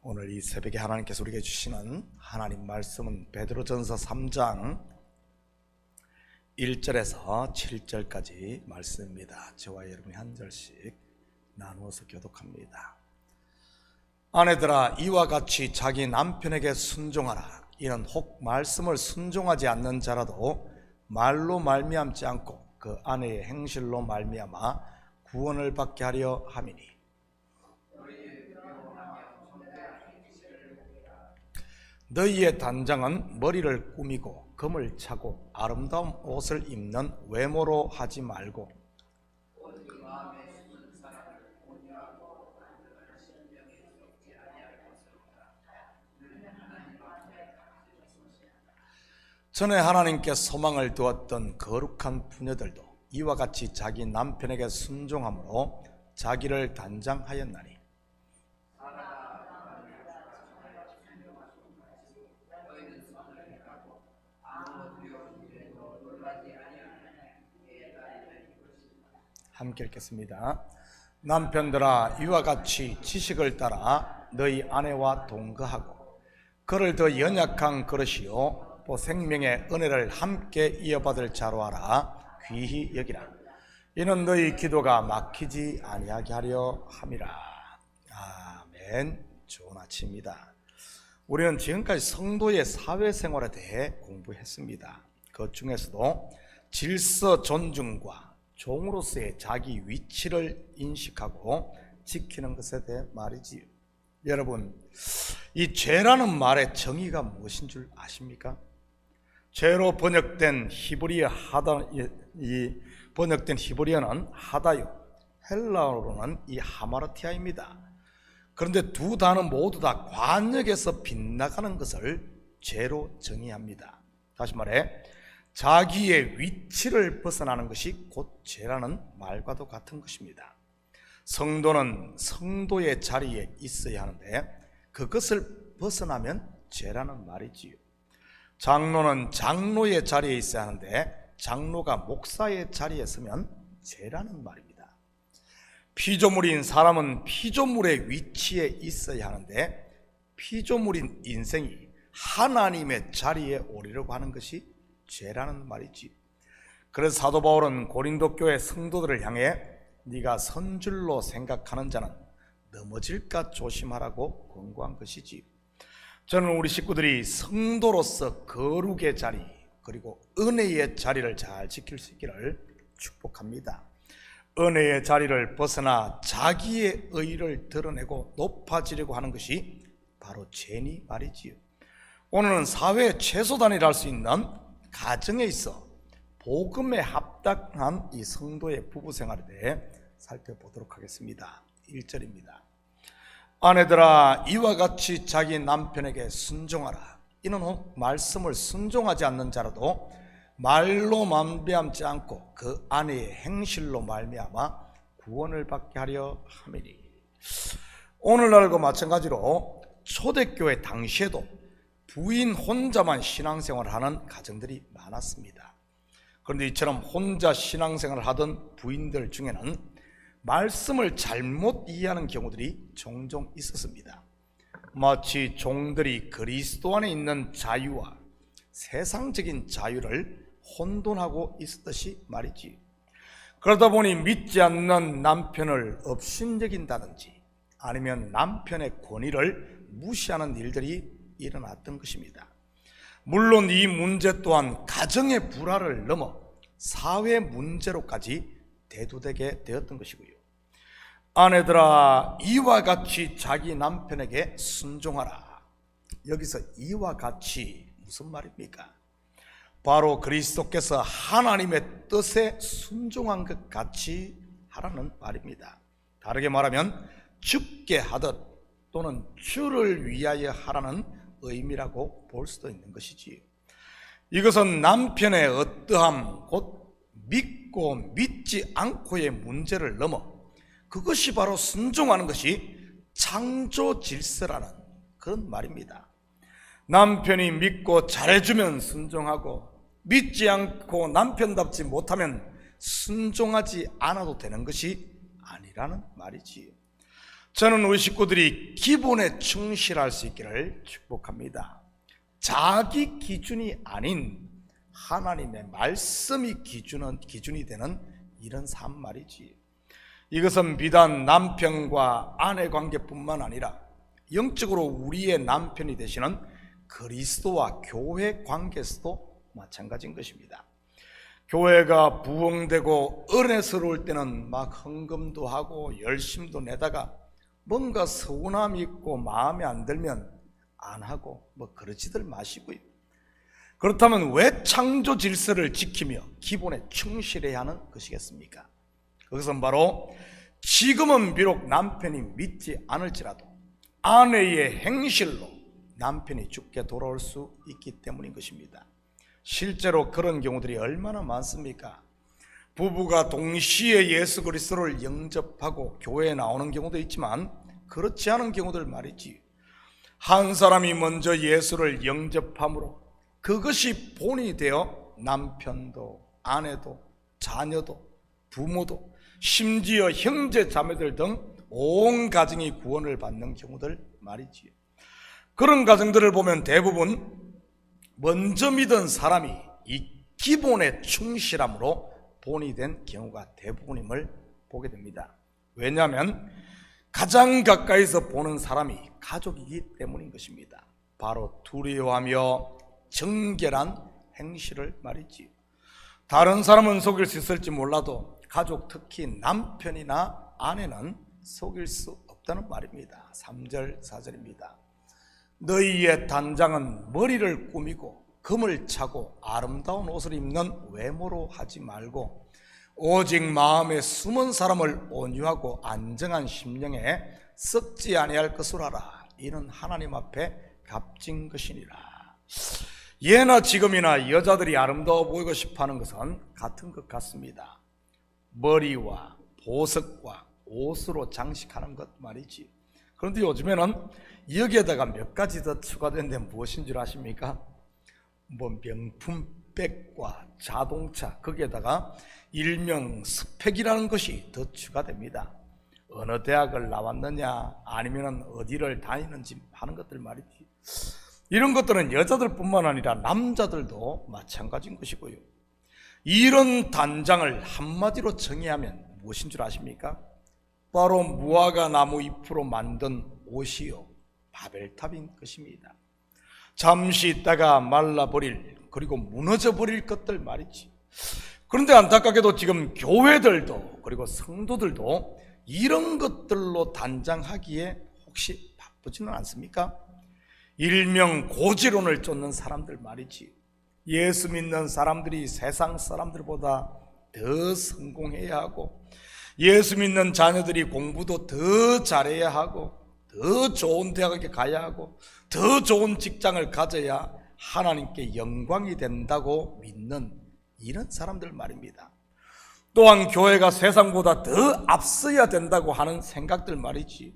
오늘 이 새벽에 하나님께서 우리에게 주시는 하나님 말씀은 베드로전서 3장 1절에서 7절까지 말씀입니다. 저와 여러분이 한 절씩 나누어서 교독합니다. 아내들아, 이와 같이 자기 남편에게 순종하라. 이는 혹 말씀을 순종하지 않는 자라도 말로 말미암지 않고 그 아내의 행실로 말미암아 구원을 받게 하려 함이니, 너희의 단장은 머리를 꾸미고 금을 차고 아름다운 옷을 입는 외모로 하지 말고 전에 하나님께 소망을 두었던 거룩한 부녀들도 이와 같이 자기 남편에게 순종함으로 자기를 단장하였나니, 함께 읽겠습니다. 남편들아, 이와 같이 지식을 따라 너희 아내와 동거하고 그를 더 연약한 그릇이요 또 생명의 은혜를 함께 이어받을 자로 알아 귀히 여기라. 이는 너희 기도가 막히지 아니하게 하려 함이라. 아멘. 좋은 아침입니다. 우리는 지금까지 성도의 사회생활에 대해 공부했습니다. 그 중에서도 질서 존중과 종으로서의 자기 위치를 인식하고 지키는 것에 대해 말이지요. 여러분, 이 죄라는 말의 정의가 무엇인 줄 아십니까? 죄로 번역된 히브리어는 하다요, 헬라어로는 이 하마르티아입니다. 그런데 두 단어 모두 다 관역에서 빗나가는 것을 죄로 정의합니다. 다시 말해, 자기의 위치를 벗어나는 것이 곧 죄라는 말과도 같은 것입니다. 성도는 성도의 자리에 있어야 하는데 그것을 벗어나면 죄라는 말이지요. 장로는 장로의 자리에 있어야 하는데 장로가 목사의 자리에 서면 죄라는 말입니다. 피조물인 사람은 피조물의 위치에 있어야 하는데 피조물인 인생이 하나님의 자리에 오르려고 하는 것이 죄라는 말이지. 그래서 사도 바울은 고린도 교회 성도들을 향해 네가 선줄로 생각하는 자는 넘어질까 조심하라고 권고한 것이지. 저는 우리 식구들이 성도로서 거룩의 자리 그리고 은혜의 자리를 잘 지킬 수 있기를 축복합니다. 은혜의 자리를 벗어나 자기의 의를 드러내고 높아지려고 하는 것이 바로 죄니 말이지요. 오늘은 사회 최소단이라 할 수 있는 가정에 있어 복음에 합당한 이 성도의 부부 생활에 대해 살펴보도록 하겠습니다. 1절입니다. 아내들아, 이와 같이 자기 남편에게 순종하라. 이는 혹 말씀을 순종하지 않는 자라도 말로 말미암지 않고 그 아내의 행실로 말미암아 구원을 받게 하려 함이니. 오늘날과 마찬가지로 초대교회 당시에도 부인 혼자만 신앙생활을 하는 가정들이 많았습니다. 그런데 이처럼 혼자 신앙생활을 하던 부인들 중에는 말씀을 잘못 이해하는 경우들이 종종 있었습니다. 마치 종들이 그리스도 안에 있는 자유와 세상적인 자유를 혼돈하고 있었듯이 말이지. 그러다 보니 믿지 않는 남편을 업신여긴다든지 아니면 남편의 권위를 무시하는 일들이 일어났던 것입니다. 물론 이 문제 또한 가정의 불화를 넘어 사회 문제로까지 대두되게 되었던 것이고요. 아내들아, 이와 같이 자기 남편에게 순종하라. 여기서 이와 같이 무슨 말입니까? 바로 그리스도께서 하나님의 뜻에 순종한 것 같이 하라는 말입니다. 다르게 말하면 죽게 하듯 또는 주를 위하여 하라는 의미라고 볼 수도 있는 것이지요. 이것은 남편의 어떠함, 곧 믿고 믿지 않고의 문제를 넘어 그것이 바로 순종하는 것이 창조 질서라는 그런 말입니다. 남편이 믿고 잘해주면 순종하고 믿지 않고 남편답지 못하면 순종하지 않아도 되는 것이 아니라는 말이지요. 저는 우리 식구들이 기본에 충실할 수 있기를 축복합니다. 자기 기준이 아닌 하나님의 말씀이 기준이 되는 이런 삶 말이지. 이것은 비단 남편과 아내 관계뿐만 아니라 영적으로 우리의 남편이 되시는 그리스도와 교회 관계에서도 마찬가지인 것입니다. 교회가 부흥되고 은혜스러울 때는 막 헌금도 하고 열심도 내다가 뭔가 서운함이 있고 마음에 안 들면 안 하고 그러지들 마시고요. 그렇다면 왜 창조 질서를 지키며 기본에 충실해야 하는 것이겠습니까? 그것은 바로 지금은 비록 남편이 믿지 않을지라도 아내의 행실로 남편이 죽게 돌아올 수 있기 때문인 것입니다. 실제로 그런 경우들이 얼마나 많습니까? 부부가 동시에 예수 그리스도를 영접하고 교회에 나오는 경우도 있지만 그렇지 않은 경우들 말이지. 한 사람이 먼저 예수를 영접함으로 그것이 본이 되어 남편도 아내도 자녀도 부모도 심지어 형제 자매들 등 온 가정이 구원을 받는 경우들 말이지요. 그런 가정들을 보면 대부분 먼저 믿은 사람이 이 기본에 충실함으로 본이 된 경우가 대부분임을 보게 됩니다. 왜냐하면 가장 가까이서 보는 사람이 가족이기 때문인 것입니다. 바로 두려워하며 정결한 행실을 말이지요. 다른 사람은 속일 수 있을지 몰라도 가족, 특히 남편이나 아내는 속일 수 없다는 말입니다. 3절 4절입니다. 너희의 단장은 머리를 꾸미고 금을 차고 아름다운 옷을 입는 외모로 하지 말고 오직 마음에 숨은 사람을 온유하고 안정한 심령에 썩지 아니할 것으로 하라. 이는 하나님 앞에 값진 것이니라. 예나 지금이나 여자들이 아름다워 보이고 싶어하는 것은 같은 것 같습니다. 머리와 보석과 옷으로 장식하는 것 말이지. 그런데 요즘에는 여기에다가 몇 가지 더 추가된 데 무엇인 줄 아십니까? 명품 백과 자동차, 거기에다가 일명 스펙이라는 것이 더 추가됩니다. 어느 대학을 나왔느냐, 아니면 어디를 다니는지 하는 것들 말이지. 이런 것들은 여자들뿐만 아니라 남자들도 마찬가지인 것이고요. 이런 단장을 한마디로 정의하면 무엇인 줄 아십니까? 바로 무화과 나무 잎으로 만든 옷이요, 바벨탑인 것입니다. 잠시 있다가 말라버릴, 그리고 무너져버릴 것들 말이지. 그런데 안타깝게도 지금 교회들도 그리고 성도들도 이런 것들로 단장하기에 혹시 바쁘지는 않습니까? 일명 고지론을 쫓는 사람들 말이지. 예수 믿는 사람들이 세상 사람들보다 더 성공해야 하고, 예수 믿는 자녀들이 공부도 더 잘해야 하고, 더 좋은 대학에 가야 하고, 더 좋은 직장을 가져야 하나님께 영광이 된다고 믿는 이런 사람들 말입니다. 또한 교회가 세상보다 더 앞서야 된다고 하는 생각들 말이지.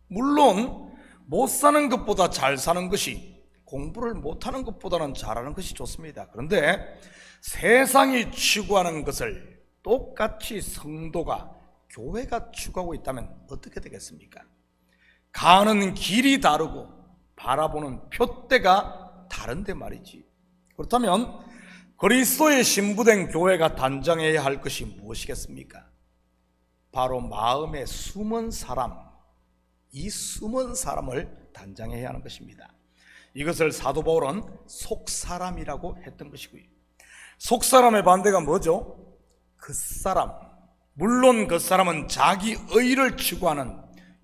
물론 못 사는 것보다 잘 사는 것이, 공부를 못하는 것보다는 잘하는 것이 좋습니다. 그런데 세상이 추구하는 것을 똑같이 성도가, 교회가 추구하고 있다면 어떻게 되겠습니까? 가는 길이 다르고 바라보는 표대가 다른데 말이지. 그렇다면 그리스도의 신부된 교회가 단장해야 할 것이 무엇이겠습니까? 바로 마음에 숨은 사람, 이 숨은 사람을 단장해야 하는 것입니다. 이것을 사도 바울은 속사람이라고 했던 것이고요. 속사람의 반대가 뭐죠? 겉사람. 물론 겉사람은 자기 의를 추구하는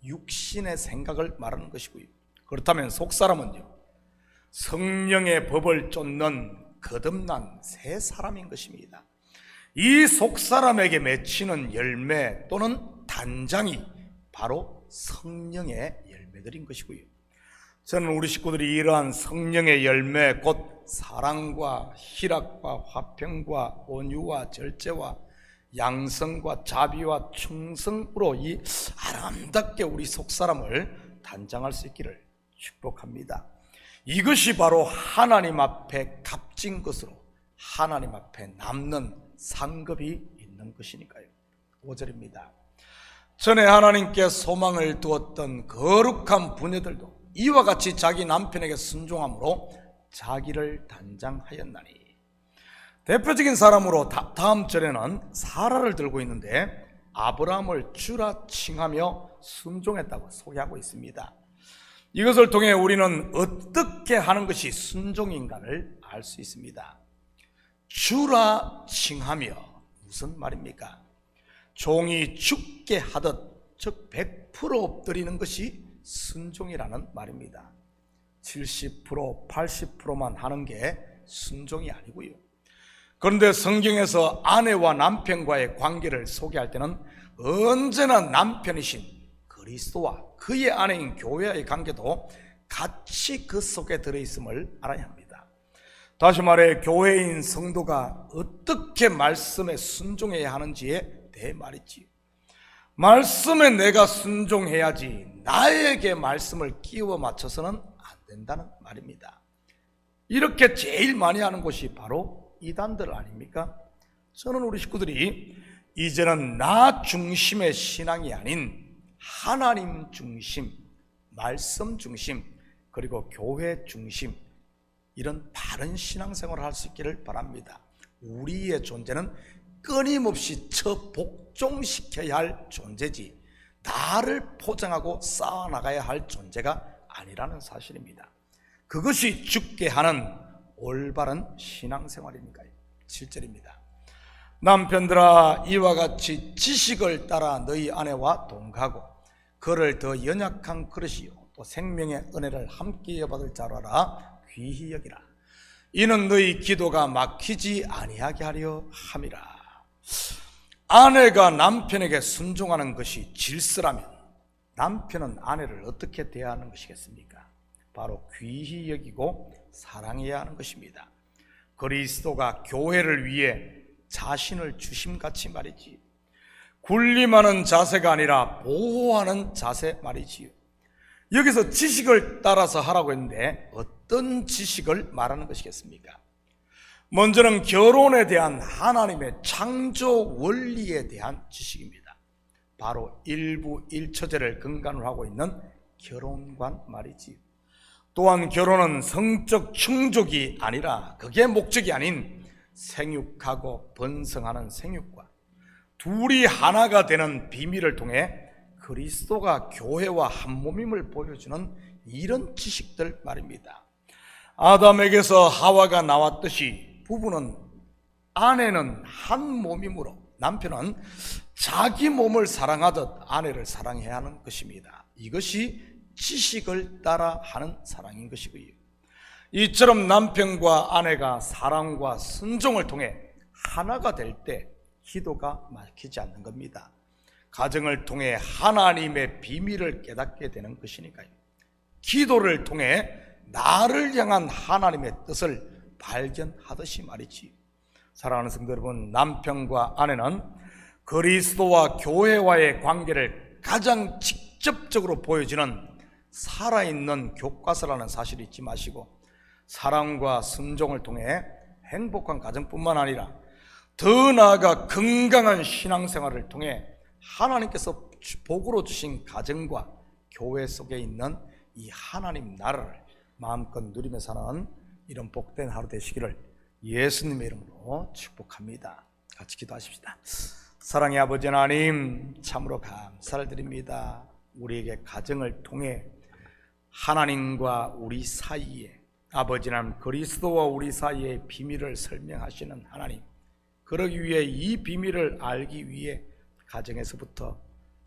육신의 생각을 말하는 것이고요. 그렇다면 속사람은요, 성령의 법을 쫓는 거듭난 새 사람인 것입니다. 이 속사람에게 맺히는 열매 또는 단장이 바로 성령의 열매들인 것이고요. 저는 우리 식구들이 이러한 성령의 열매, 곧 사랑과 희락과 화평과 온유와 절제와 양성과 자비와 충성으로 이 아름답게 우리 속사람을 단장할 수 있기를 축복합니다. 이것이 바로 하나님 앞에 값진 것으로 하나님 앞에 남는 상급이 있는 것이니까요. 5절입니다. 전에 하나님께 소망을 두었던 거룩한 부녀들도 이와 같이 자기 남편에게 순종함으로 자기를 단장하였나니. 대표적인 사람으로 다음 절에는 사라를 들고 있는데 아브라함을 주라 칭하며 순종했다고 소개하고 있습니다. 이것을 통해 우리는 어떻게 하는 것이 순종인가를 알 수 있습니다. 주라 칭하며 무슨 말입니까? 종이 죽게 하듯, 즉 100% 엎드리는 것이 순종이라는 말입니다. 70%, 80%만 하는 게 순종이 아니고요. 그런데 성경에서 아내와 남편과의 관계를 소개할 때는 언제나 남편이신 그리스도와 그의 아내인 교회와의 관계도 같이 그 속에 들어있음을 알아야 합니다. 다시 말해 교회인 성도가 어떻게 말씀에 순종해야 하는지에 대해 말이지. 말씀에 내가 순종해야지 나에게 말씀을 끼워 맞춰서는 안 된다는 말입니다. 이렇게 제일 많이 하는 곳이 바로 이단들 아닙니까? 저는 우리 식구들이 이제는 나 중심의 신앙이 아닌 하나님 중심, 말씀 중심, 그리고 교회 중심, 이런 바른 신앙생활을 할 수 있기를 바랍니다. 우리의 존재는 끊임없이 복종시켜야 할 존재지 나를 포장하고 쌓아나가야 할 존재가 아니라는 사실입니다. 그것이 죽게 하는 올바른 신앙생활이니까요. 7절입니다. 남편들아 이와 같이 지식을 따라 너희 아내와 동거하고 그를 더 연약한 그릇이요 또 생명의 은혜를 함께 받을 자로 알아 귀히 여기라. 이는 너희 기도가 막히지 아니하게 하려 함이라. 아내가 남편에게 순종하는 것이 질서라면 남편은 아내를 어떻게 대하는 것이겠습니까? 바로 귀히 여기고 사랑해야 하는 것입니다. 그리스도가 교회를 위해 자신을 주심같이 말이지, 군림하는 자세가 아니라 보호하는 자세 말이지요. 여기서 지식을 따라서 하라고 했는데 어떤 지식을 말하는 것이겠습니까? 먼저는 결혼에 대한 하나님의 창조 원리에 대한 지식입니다. 바로 일부 일처제를 근간으로 하고 있는 결혼관 말이지요. 또한 결혼은 성적 충족이 아니라, 그게 목적이 아닌 생육하고 번성하는 생육과 둘이 하나가 되는 비밀을 통해 그리스도가 교회와 한 몸임을 보여주는 이런 지식들 말입니다. 아담에게서 하와가 나왔듯이 부부는, 아내는 한 몸이므로 남편은 자기 몸을 사랑하듯 아내를 사랑해야 하는 것입니다. 이것이 지식을 따라 하는 사랑인 것이고요. 이처럼 남편과 아내가 사랑과 순종을 통해 하나가 될 때 기도가 막히지 않는 겁니다. 가정을 통해 하나님의 비밀을 깨닫게 되는 것이니까요. 기도를 통해 나를 향한 하나님의 뜻을 발견하듯이 말이지. 사랑하는 성도 여러분, 남편과 아내는 그리스도와 교회와의 관계를 가장 직접적으로 보여주는 살아있는 교과서라는 사실을 잊지 마시고, 사랑과 순종을 통해 행복한 가정뿐만 아니라 더 나아가 건강한 신앙생활을 통해 하나님께서 복으로 주신 가정과 교회 속에 있는 이 하나님 나라를 마음껏 누리며 사는 이런 복된 하루 되시기를 예수님의 이름으로 축복합니다. 같이 기도하십시다. 사랑의 아버지 하나님, 참으로 감사를 드립니다. 우리에게 가정을 통해 하나님과 우리 사이에, 아버지 하나님 그리스도와 우리 사이의 비밀을 설명하시는 하나님, 그러기 위해 이 비밀을 알기 위해 가정에서부터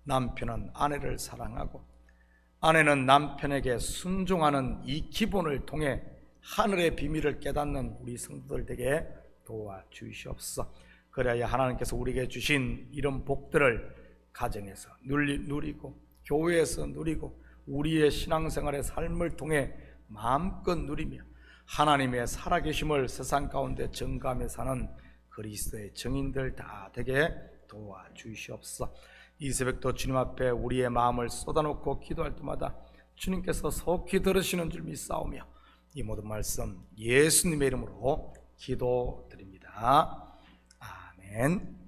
남편은 아내를 사랑하고 아내는 남편에게 순종하는 이 기본을 통해 하늘의 비밀을 깨닫는 우리 성도들 되게 도와주시옵소서. 그래야 하나님께서 우리에게 주신 이런 복들을 가정에서 누리고 교회에서 누리고 우리의 신앙생활의 삶을 통해 마음껏 누리며 하나님의 살아계심을 세상 가운데 증거하며 사는 그리스도의 증인들 다 되게 도와주시옵소서. 이 새벽도 주님 앞에 우리의 마음을 쏟아놓고 기도할 때마다 주님께서 속히 들으시는 줄 믿사오며 이 모든 말씀 예수님의 이름으로 기도드립니다. 아멘.